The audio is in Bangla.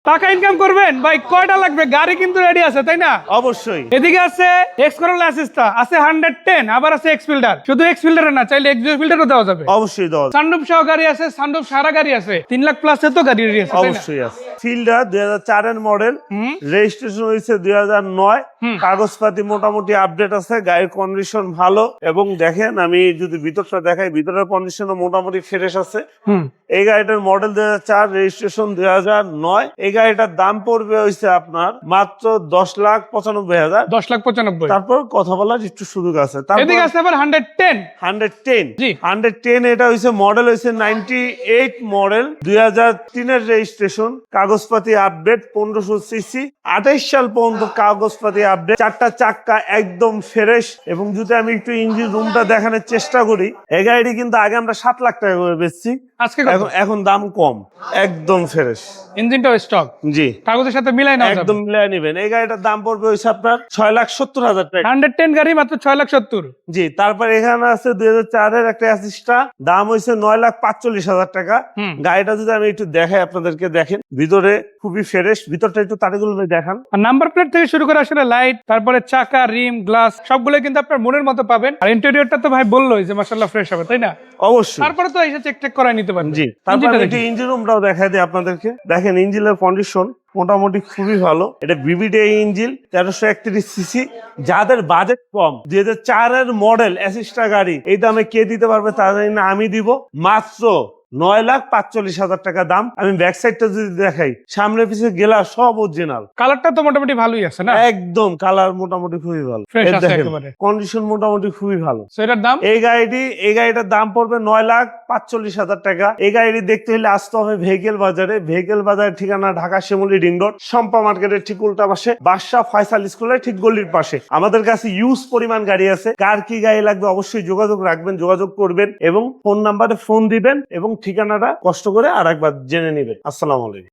টাকা ইনকাম করবেন ভাই, কয়টা লাগবে? গাড়ি কিন্তু রেডি আছে, তাই না? অবশ্যই। এদিকে আছে এক্স করোলা অ্যাসিস্টা, আছে 110, আবার আছে এক্স ফিল্টার। শুধু এক্স ফিল্টারে না, চাইলে এক্স ফিল্টারও দেওয়া যাবে। অবশ্যই দেওয়া যাবে। সানরুফ সহ গাড়ি আছে, সানরুফ সারা গাড়ি আছে। 3 লাখ প্লাস তো গাড়ি রেডি আছে, তাই না? অবশ্যই আছে। ফিল্ডার 2004 এর মডেল, রেজিস্ট্রেশন হয়েছে 2009। কাগজপাতি মোটামুটি আপডেট আছে, গাড়ির কন্ডিশন ভালো। এবং দেখেন, আমি যদি ভিতরটা দেখাই, ভিতরের কন্ডিশনও মোটামুটি ফ্রেশ আছে। এই গাড়িটার মডেল 2004, রেজিস্ট্রেশন 2009। এই গাড়িটার দাম পড়বে হইছে আপনার মাত্র 10,95,000। 10,95,000। তারপর কথা বলার একটু সুযোগ আছে। এদিকে আছে আবার 110। 110 জি। 110 এটা হইছে মডেল হইছে 98 মডেল, 2003 এর রেজিস্ট্রেশন। কাগজপাতি আপডেট, 1500 সিসি, 28 সাল পর্যন্ত কাগজপাতি আপডেট। 4টা চাক্কা একদম ফ্রেশ। এবং যদি আমি একটু ইঞ্জিন রুমটা দেখানোর চেষ্টা করি, এই গাড়িটি কিন্তু আগে আমরা 7 লাখ টাকা করে বেচছি, আজকে কত? এখন দাম কম, একদম ফ্রেশ। ইঞ্জিনটাও স্টক, জি, কাগজের সাথে মিলাই নাও, একদম মিলাই নেবেন। এই গাড়িটার দাম পড়বে হইছে আপনার 6,70,000 টাকা। 110 গাড়ি মাত্র 6,70,000। জি, তারপর এখানে আছে 2004 এর একটা অ্যাসিস্টা, দাম হইছে 9,45,000 টাকা। গাড়িটা যদি আমি একটু দেখাই আপনাদেরকে, দেখেন ভিতরে খুবই ফ্রেশ। ভিতরটা একটু তাড়াগুলো দেখান। আর নাম্বার প্লেট থেকে শুরু করে আসলে লাইট, তারপরে চাকা, রিম, গ্লাস সবগুলো কিন্তু আপনার মনের মতো পাবেন। আর ইন্টেরিয়রটা তো ভাই বললোই যে মাশাআল্লাহ ফ্রেশ হবে, তাই না? অবশ্যই। তারপরে তো এসে চেক করাই নিতে পারবেন। জি, তারপর একটু ইঞ্জিন রুমটাও দেখাই দিই আপনাদেরকে। দেখেন ইঞ্জিনের কন্ডিশন মোটামুটি খুবই ভালো। এটা বিবিডি ইঞ্জিন, 1331 সিসি। যাদের বাজেট কম, 2004 এর মডেল অ্যাসিস্টা গাড়ি এই দামে কে দিতে পারবে তা জানি না, আমি দিব মাত্র 9,45,000 টাকা দাম। আমি ব্যাক সাইডটা যদি দেখাই, সামনে পিছে গেলা সব অরিজিনাল। কালারটা তো মোটামুটি ভালোই আছে না? একদম কালার মোটামুটি খুবই ভালো, ফ্রেশ আছে একেবারে। কন্ডিশন মোটামুটি খুবই ভালো। সো এটার দাম? এই গাড়িটার দাম পড়বে 9,45,000 টাকা। এই গাড়িটি দেখতে হলে আসতে হবে ভেহিকেল বাজারে। ভেহিকেল বাজারের ঠিকানা ঢাকা শিমুলি রিং রোড, শম্পা মার্কেটের ঠিক উল্টা পাশে, বাদশা ফয়সাল স্কুলের ঠিক গলির পাশে। আমাদের কাছে ইউজ পরিমাণ গাড়ি আছে। কার কি গাড়ি লাগবে অবশ্যই যোগাযোগ রাখবেন, যোগাযোগ করবেন এবং ফোন নাম্বারে ফোন দিবেন এবং ঠিকানাটা কষ্ট করে আরেকবার জেনে নেবেন। আসসালামু আলাইকুম।